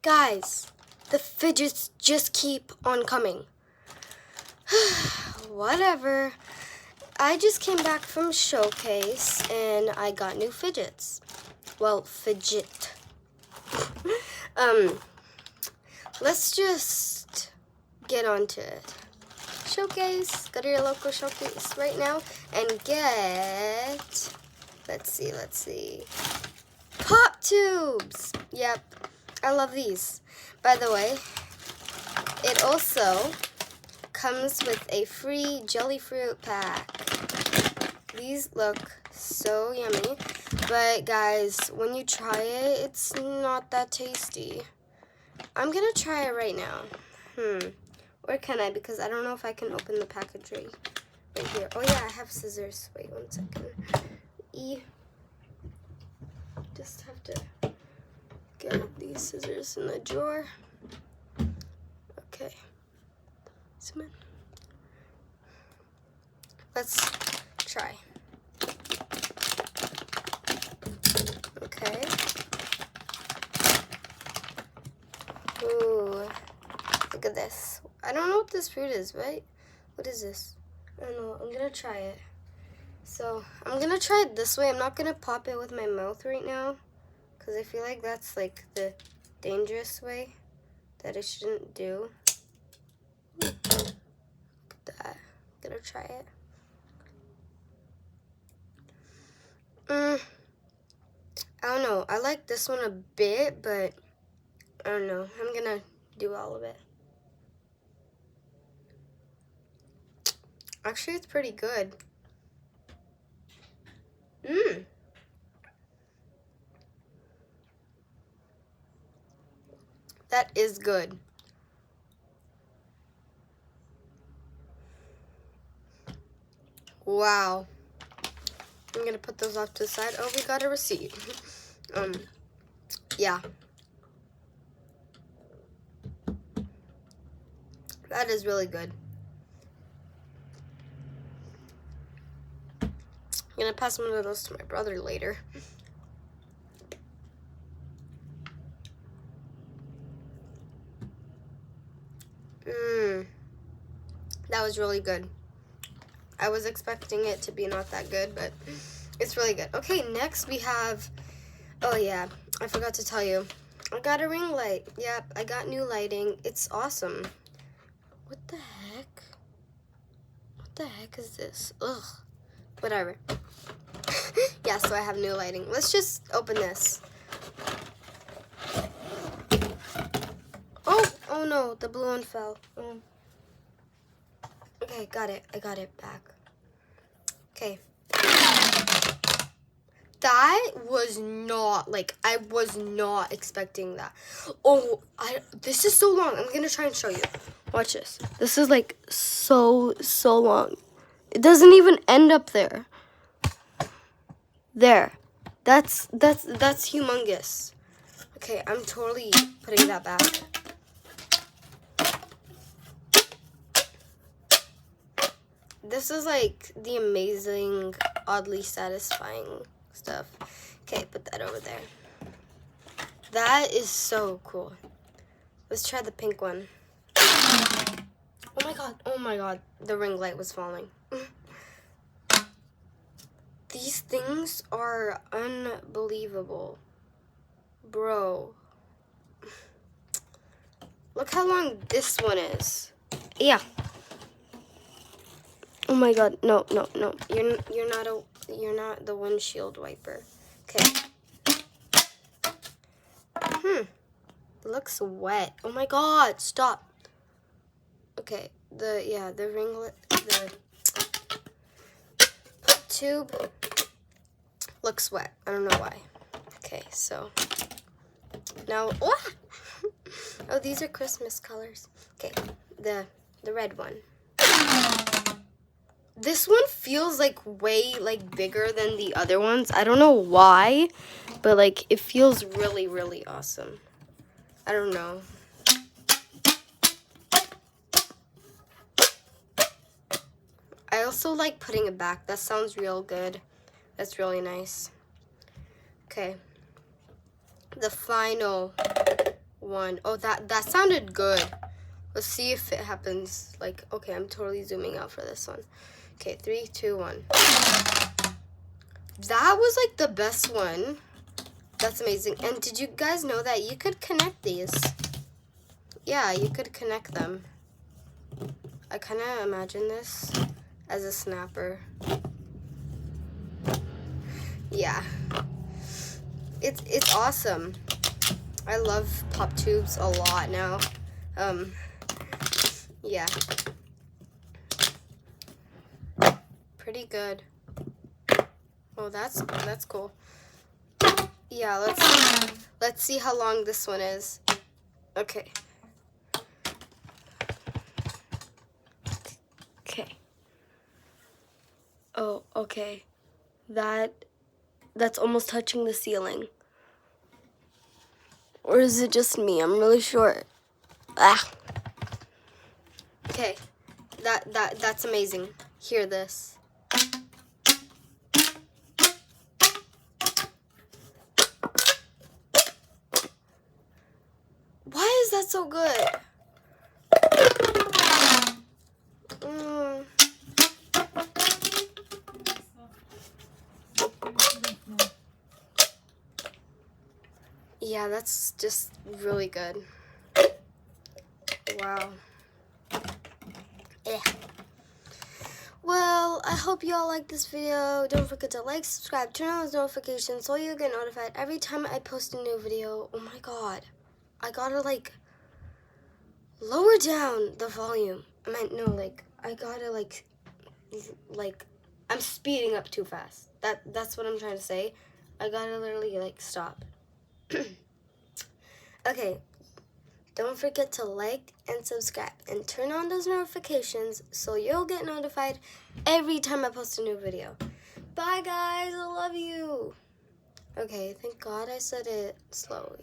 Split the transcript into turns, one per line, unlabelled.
Guys, the fidgets just keep on coming. Whatever. I just came back from showcase and I got new fidgets. Well, fidget. Let's just get on to it. Showcase. Go to your local showcase right now and get, let's see. Pop tubes. Yep. I love these. By the way, it also comes with a free jelly fruit pack. These look so yummy, but guys, when you try it, it's not that tasty. I'm gonna try it right now. Or can I? Because I don't know if I can open the package right here. Oh yeah, I have scissors. Wait 1 second. Just have to get these scissors in the drawer. Okay. Zoom in. Let's try. Okay. Ooh. Look at this. I don't know what this fruit is, right? What is this? I don't know. I'm gonna try it. So, I'm gonna try it this way. I'm not gonna pop it with my mouth right now, because I feel like that's like the dangerous way that I shouldn't do. Look at that. I'm gonna try it. I don't know. I like this one a bit, but I don't know. I'm gonna do all of it. Actually, it's pretty good. That is good. Wow. I'm gonna put those off to the side. Oh, we got a receipt. Yeah. That is really good. I'm gonna pass one of those to my brother later. That was really good. I was expecting it to be not that good, but it's really good. Okay, next we have, oh yeah, I forgot to tell you. I got a ring light. Yep, I got new lighting. It's awesome. What the heck? What the heck is this? Ugh. Whatever. Yeah, so I have new lighting. Let's just open this. Oh no, the blue one fell. Okay, got it. I got it back. Okay. That was not, like, I was not expecting that. Oh, this is so long. I'm gonna try and show you. Watch this. This is like so long. It doesn't even end up there. There. That's humongous. Okay, I'm totally putting that back. This is like the amazing, oddly satisfying stuff. Okay, put that over there. That is so cool. Let's try the pink one. Oh my god, the ring light was falling. These things are unbelievable. Bro. Look how long this one is. Yeah. Oh my god, no. You're not the windshield wiper. Okay. Looks wet. Oh my god, stop. Okay, the ringlet, the tube looks wet. I don't know why. Okay, so now what? Oh, these are Christmas colors. Okay, the red one. This one feels like way bigger than the other ones. I don't know why, but like it feels really, really awesome. I don't know. I also like putting it back. That sounds real good. That's really nice. Okay. The final 1. Oh, that sounded good. Let's see if it happens. Like, okay, I'm totally zooming out for this one. Okay, 3, 2, 1. That was like the best one. That's amazing. And did you guys know that you could connect these? Yeah, you could connect them. I kind of imagine this as a snapper. Yeah. It's awesome. I love pop tubes a lot now. Yeah. Pretty good. Oh, that's cool. Yeah, let's see how long this one is. Okay. Okay. Oh, okay. That's almost touching the ceiling. Or is it just me? I'm really short. Ah. Okay. That's amazing. Hear this. Why is that so good? Yeah, that's just really good. Wow. Well, I hope you all like this video. Don't forget to like, subscribe, turn on those notifications so you get notified every time I post a new video. Oh my god. I gotta like lower down the volume. I meant no, like I gotta like I'm speeding up too fast. That's what I'm trying to say. I gotta literally like stop. Okay. Don't forget to like and subscribe and turn on those notifications so you'll get notified every time I post a new video. Bye guys, I love you. Okay, thank God I said it slower.